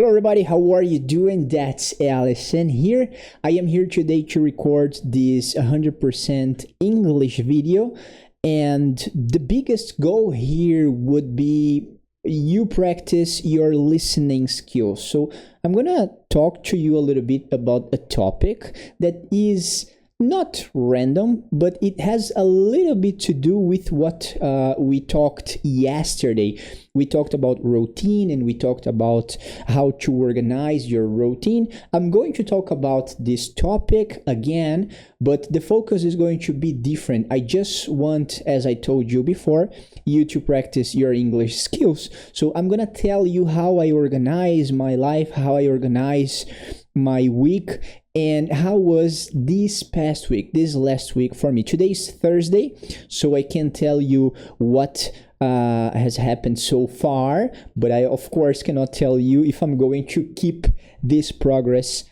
Hello everybody, how are you doing? That's Elisson here. I am here today to record this 100% English video, and the biggest goal here would be you practice your listening skills. So I'm gonna talk to you a little bit about a topic that is not random, but it has a little bit to do with what we talked yesterday. We talked about routine and we talked about how to organize your routine. I'm going to talk about this topic again, but the focus is going to be different. I just want, as I told you before, you to practice your English skills. So I'm gonna tell you how I organize my life, how I organize my week, and how was this past week, this last week for me. Today's Thursday, so I can tell you what has happened so far, but I of course cannot tell you if I'm going to keep this progress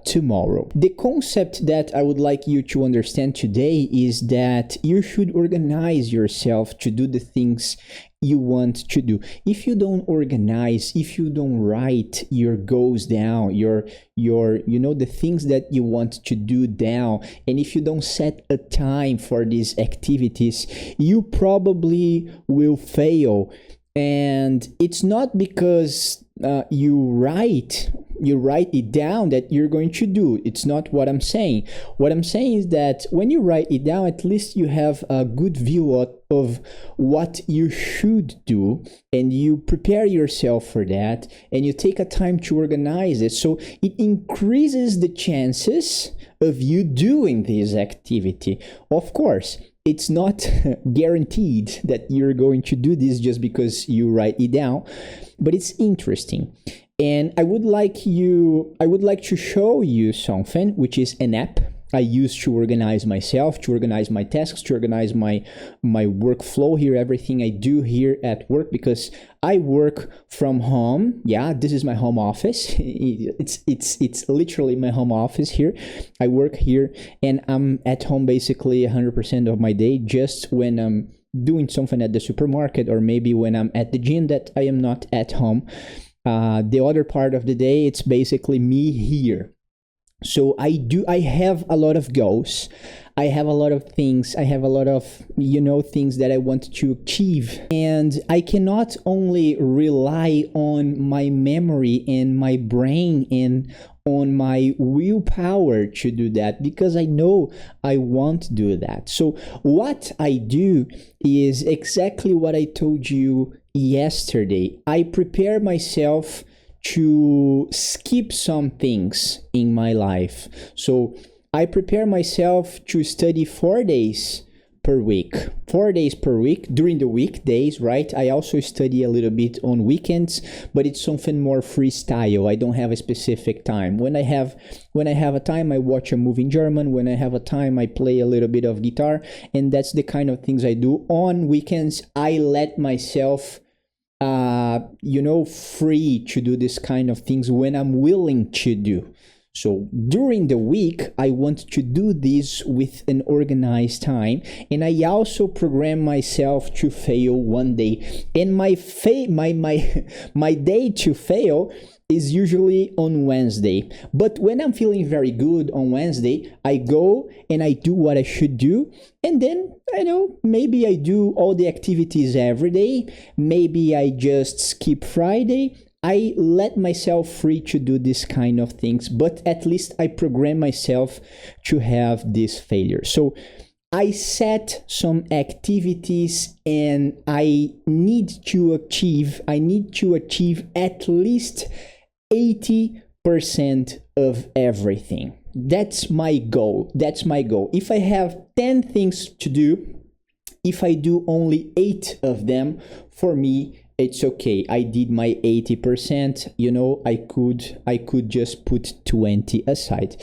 tomorrow. The concept that I would like you to understand today is that you should organize yourself to do the things you want to do. If you don't organize, if you don't write your goals down, your the things that you want to do down, and if you don't set a time for these activities, you probably will fail. And it's not because you write it down that you're going to do. It's not what I'm saying. What I'm saying is that when you write it down, at least you have a good view of what you should do, and you prepare yourself for that, and you take a time to organize it. So it increases the chances of you doing this activity. Of course, it's not guaranteed that you're going to do this just because you write it down, but it's interesting. And I would like to show you something, which is an app I use to organize myself, to organize my tasks, to organize my workflow here, everything I do here at work, because I work from home. Yeah, this is my home office. It's literally my home office here. I work here and I'm at home basically 100% of my day, just when I'm doing something at the supermarket or maybe when I'm at the gym that I am not at home. The other part of the day, it's basically me here. So I have a lot of goals. I have a lot of things. I have a lot of, things that I want to achieve. And I cannot only rely on my memory and my brain and on my willpower to do that, because I know I won't do that. So what I do is exactly what I told you yesterday. I prepare myself to skip some things in my life. So I prepare myself to study 4 days per week. 4 days per week during the weekdays, right? I also study a little bit on weekends, but it's something more freestyle. I don't have a specific time. When I have a time, I watch a movie in German. When I have a time, I play a little bit of guitar, and that's the kind of things I do. On weekends, I let myself free to do this kind of things when I'm willing to do. So during the week, I want to do this with an organized time, and I also program myself to fail one day. And my day to fail is usually on Wednesday. But when I'm feeling very good on Wednesday, I go and I do what I should do. And then, maybe I do all the activities every day. Maybe I just skip Friday. I let myself free to do this kind of things, but at least I program myself to have this failure. So I set some activities and I need to achieve at least 80% of everything. That's my goal. If I have 10 things to do, if I do only 8 of them, for me, it's okay. I did my 80%, I could just put 20 aside.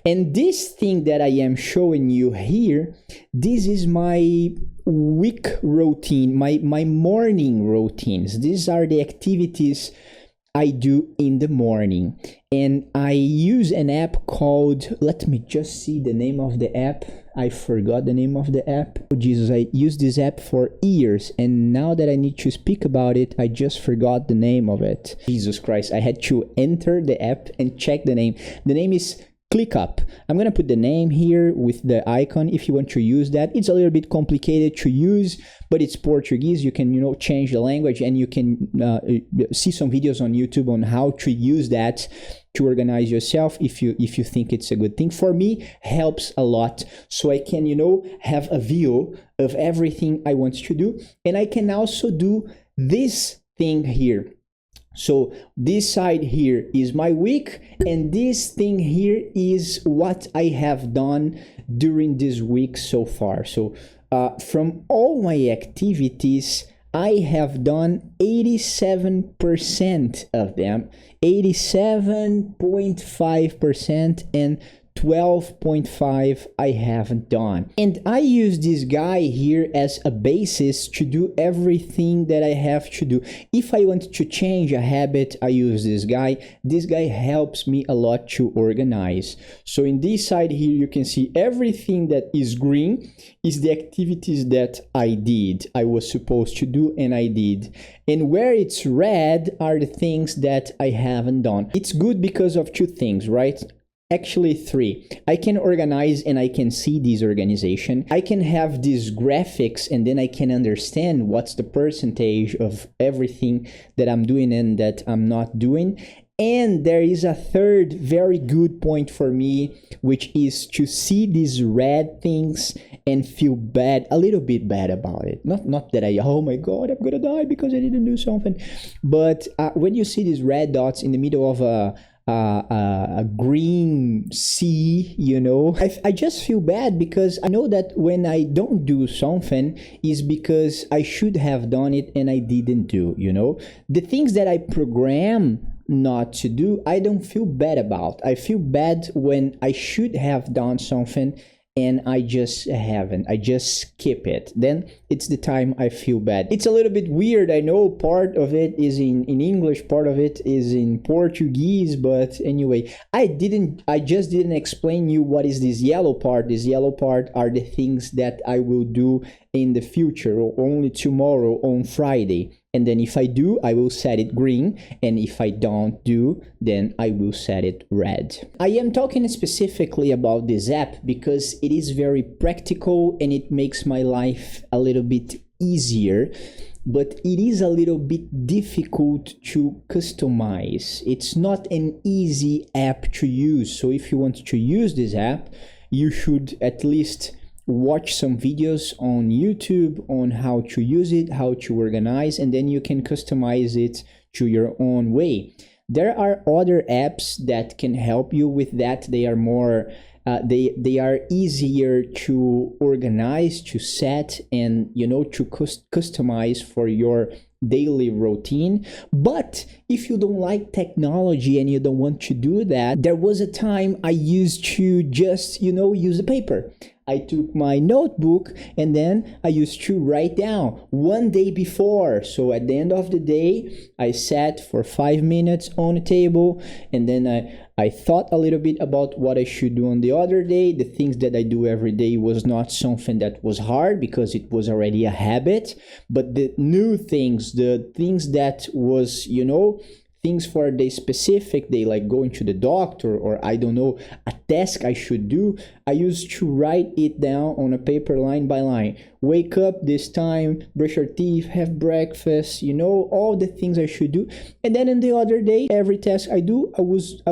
And this thing that I am showing you here, this is my week routine, my morning routines. These are the activities I do in the morning. And I use an app called, let me just see the name of the app. I forgot the name of the app. Oh, Jesus, I used this app for years. And now that I need to speak about it, I just forgot the name of it. Jesus Christ, I had to enter the app and check the name. The name is ClickUp. I'm gonna put the name here with the icon if you want to use that. It's a little bit complicated to use, but it's Portuguese. You can, change the language, and you can see some videos on YouTube on how to use that to organize yourself if you think it's a good thing. For me, helps a lot, so I can, have a view of everything I want to do, and I can also do this thing here. So this side here is my week, and this thing here is what I have done during this week so far. So from all my activities, I have done 87% of them, 87.5%, and 12.5 I haven't done. And I use this guy here as a basis to do everything that I have to do. If I want to change a habit, I use this guy. This guy helps me a lot to organize. So in this side here, you can see everything that is green is the activities that I was supposed to do, and I did. And where it's red are the things that I haven't done. It's good because of two things, right? Actually, three. I can organize and I can see this organization. I can have these graphics, and then I can understand what's the percentage of everything that I'm doing and that I'm not doing. And there is a third very good point for me, which is to see these red things and feel bad, a little bit bad about it. Not that oh my God, I'm gonna die because I didn't do something. But when you see these red dots in the middle of a green sea, I just feel bad because I know that when I don't do something is because I should have done it and I didn't do, the things that I program not to do, I don't feel bad about. I feel bad when I should have done something and I just haven't. I just skip it. Then it's the time I feel bad. It's a little bit weird. I know part of it is in English, part of it is in Portuguese, but anyway, I just didn't explain you what is this yellow part. This yellow part are the things that I will do in the future, or only tomorrow on Friday. And then if I do, I will set it green. And if I don't do, then I will set it red. I am talking specifically about this app because it is very practical and it makes my life a little bit easier, but it is a little bit difficult to customize. It's not an easy app to use. So if you want to use this app, you should at least watch some videos on YouTube on how to use it, how to organize, and then you can customize it to your own way. There are other apps that can help you with that. They are more they are easier to organize, to set, and to customize for your daily routine. But if you don't like technology and you don't want to do that, there was a time I used to just use a paper. I took my notebook and then I used to write down one day before. So at the end of the day, I sat for 5 minutes on the table, and then I thought a little bit about what I should do on the other day. The things that I do every day was not something that was hard because it was already a habit, but the new things, the things that was, things for the specific day, like going to the doctor, or I don't know, a task I should do, I used to write it down on a paper line by line. Wake up this time, brush your teeth, have breakfast, all the things I should do. And then in the other day, every task I do, I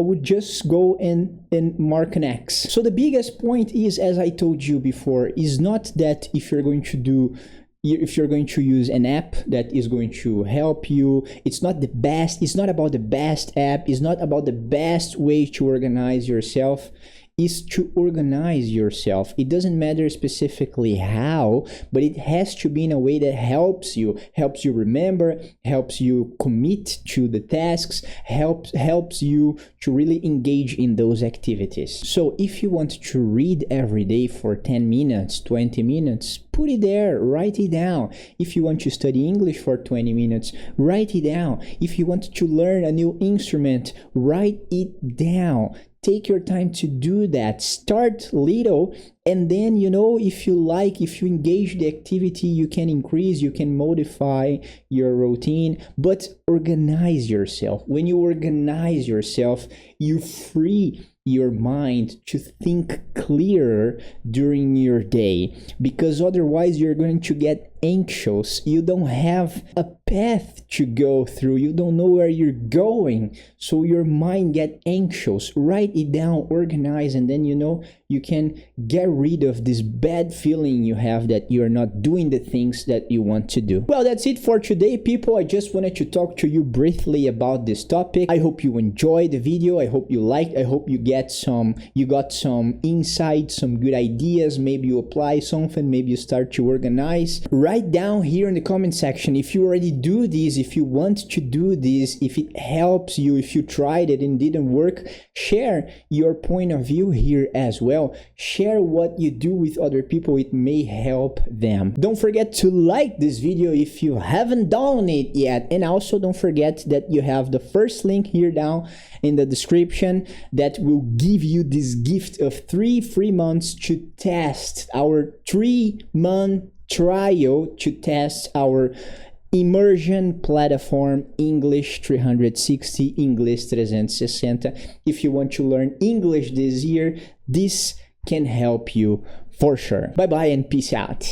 would just go and mark an X. So the biggest point is, as I told you before, is not that if you're going to use an app that is going to help you, it's not about the best app, it's not about the best way to organize yourself. is to organize yourself. It doesn't matter specifically how, but it has to be in a way that helps you remember, helps you commit to the tasks, helps you to really engage in those activities. So if you want to read every day for 10 minutes, 20 minutes, put it there, write it down. If you want to study English for 20 minutes, write it down. If you want to learn a new instrument, write it down. Take your time to do that. Start little, and then, if you engage the activity, you can increase, you can modify your routine, but organize yourself. When you organize yourself, you free your mind to think clearer during your day, because otherwise you're going to get anxious. You don't have a path to go through. You don't know where you're going, so your mind get anxious. Write it down, organize, and then you can get rid of this bad feeling you have that you're not doing the things that you want to do. Well, that's it for today, people. I just wanted to talk to you briefly about this topic. I hope you enjoyed the video. I hope you liked. I hope you got some insights, some good ideas. Maybe you apply something, maybe you start to organize. Write down here in the comment section if you already do this, if you want to do this, if it helps you, if you tried it and didn't work. Share your point of view here as well. Share what you do with other people. It may help them. Don't forget to like this video if you haven't done it yet, and also don't forget that you have the first link here down in the description that will give you this gift of 3 free months to test our 3-month trial to test our immersion platform English 360, English 360. If you want to learn English this year, this can help you for sure. Bye bye and peace out.